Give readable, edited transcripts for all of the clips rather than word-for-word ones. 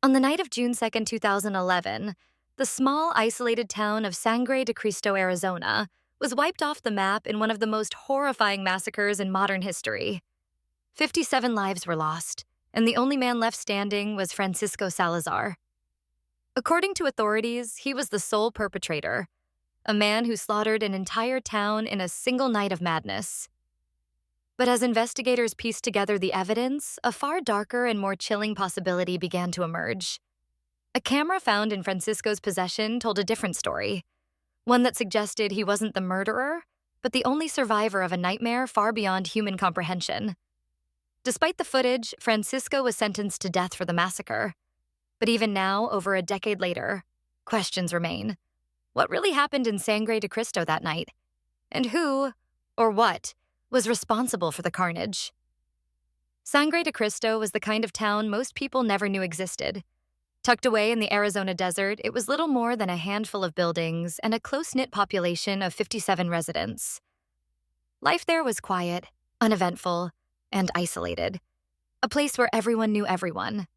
On the night of June 2nd, 2011, the small, isolated town of Sangre De Cristo, Arizona, was wiped off the map in one of the most horrifying massacres in modern history. 57 lives were lost, and the only man left standing was Francisco Salazar. According to authorities, he was the sole perpetrator, a man who slaughtered an entire town in a single night of madness. But as investigators pieced together the evidence, a far darker and more chilling possibility began to emerge. A camera found in Francisco's possession told a different story, one that suggested he wasn't the murderer, but the only survivor of a nightmare far beyond human comprehension. Despite the footage, Francisco was sentenced to death for the massacre. But even now, over a decade later, questions remain. What really happened in Sangre de Cristo that night? And who, or what, was responsible for the carnage? Sangre de Cristo was the kind of town most people never knew existed. Tucked away in the Arizona desert, it was little more than a handful of buildings and a close-knit population of 57 residents. Life there was quiet, uneventful, and isolated, a place where everyone knew everyone.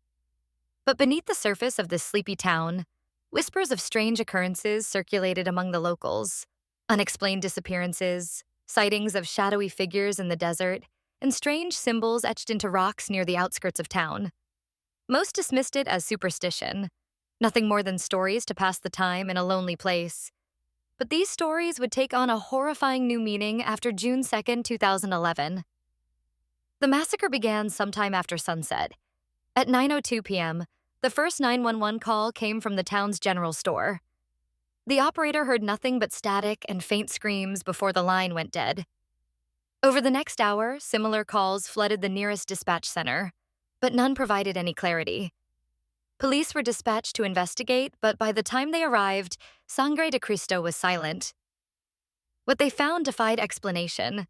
But beneath the surface of this sleepy town, whispers of strange occurrences circulated among the locals. Unexplained disappearances, sightings of shadowy figures in the desert, and strange symbols etched into rocks near the outskirts of town. Most dismissed it as superstition, nothing more than stories to pass the time in a lonely place. But these stories would take on a horrifying new meaning after June 2011. The massacre began sometime after sunset. At 9:02 p.m., the first 911 call came from the town's general store. The operator heard nothing but static and faint screams before the line went dead. Over the next hour, similar calls flooded the nearest dispatch center, but none provided any clarity. Police were dispatched to investigate, but by the time they arrived, Sangre de Cristo was silent. What they found defied explanation.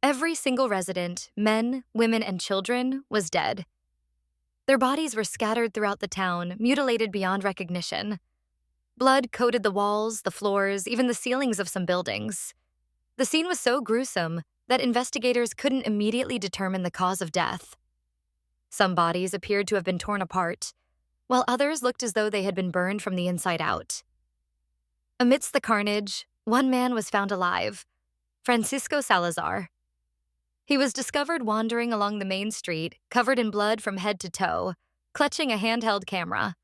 Every single resident, men, women, and children, was dead. Their bodies were scattered throughout the town, mutilated beyond recognition. Blood coated the walls, the floors, even the ceilings of some buildings. The scene was so gruesome that investigators couldn't immediately determine the cause of death. Some bodies appeared to have been torn apart, while others looked as though they had been burned from the inside out. Amidst the carnage, one man was found alive, Francisco Salazar. He was discovered wandering along the main street, covered in blood from head to toe, clutching a handheld camera.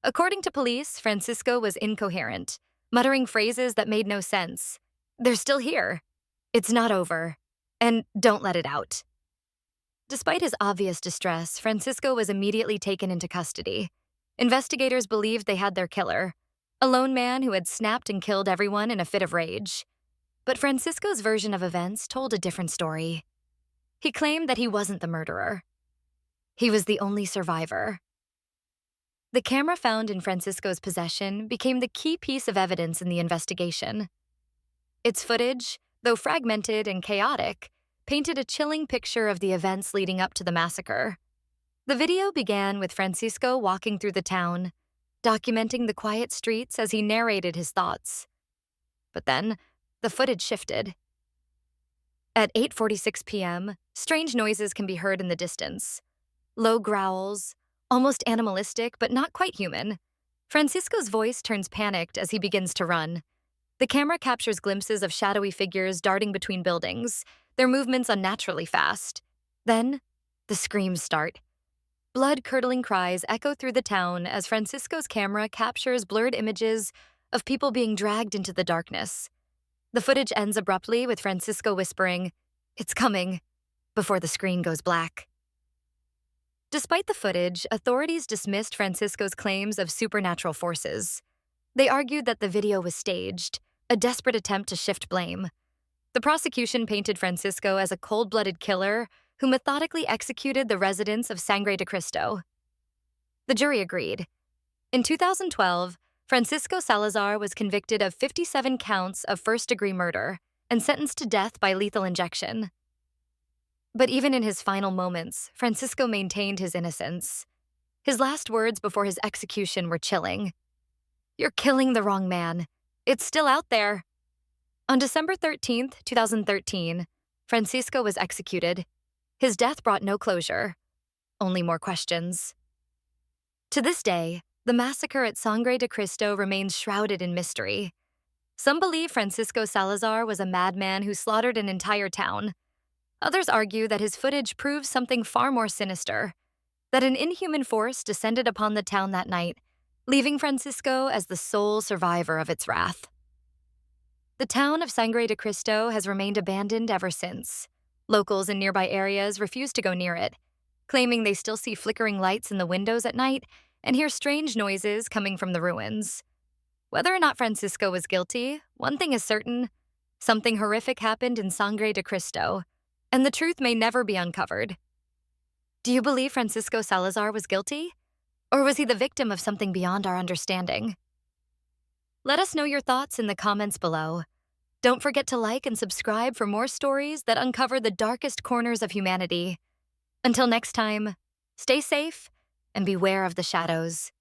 According to police, Francisco was incoherent, muttering phrases that made no sense. "They're still here. It's not over. And don't let it out." Despite his obvious distress, Francisco was immediately taken into custody. Investigators believed they had their killer, a lone man who had snapped and killed everyone in a fit of rage. But Francisco's version of events told a different story. He claimed that he wasn't the murderer. He was the only survivor. The camera found in Francisco's possession became the key piece of evidence in the investigation. Its footage, though fragmented and chaotic, painted a chilling picture of the events leading up to the massacre. The video began with Francisco walking through the town, documenting the quiet streets as he narrated his thoughts. But then, the footage shifted. At 8:46 p.m., strange noises can be heard in the distance. Low growls, almost animalistic but not quite human. Francisco's voice turns panicked as he begins to run. The camera captures glimpses of shadowy figures darting between buildings, their movements unnaturally fast. Then, the screams start. Blood-curdling cries echo through the town as Francisco's camera captures blurred images of people being dragged into the darkness. The footage ends abruptly with Francisco whispering, "It's coming," before the screen goes black. Despite the footage, authorities dismissed Francisco's claims of supernatural forces. They argued that the video was staged, a desperate attempt to shift blame. The prosecution painted Francisco as a cold-blooded killer who methodically executed the residents of Sangre de Cristo. The jury agreed. In 2012, Francisco Salazar was convicted of 57 counts of first-degree murder and sentenced to death by lethal injection. But even in his final moments, Francisco maintained his innocence. His last words before his execution were chilling. "You're killing the wrong man. It's still out there." On December 13, 2013, Francisco was executed. His death brought no closure, only more questions. To this day, the massacre at Sangre de Cristo remains shrouded in mystery. Some believe Francisco Salazar was a madman who slaughtered an entire town. Others argue that his footage proves something far more sinister, that an inhuman force descended upon the town that night, leaving Francisco as the sole survivor of its wrath. The town of Sangre de Cristo has remained abandoned ever since. Locals in nearby areas refuse to go near it, claiming they still see flickering lights in the windows at night and hear strange noises coming from the ruins. Whether or not Francisco was guilty, one thing is certain: something horrific happened in Sangre de Cristo, and the truth may never be uncovered. Do you believe Francisco Salazar was guilty? Or was he the victim of something beyond our understanding? Let us know your thoughts in the comments below. Don't forget to like and subscribe for more stories that uncover the darkest corners of humanity. Until next time, stay safe and beware of the shadows.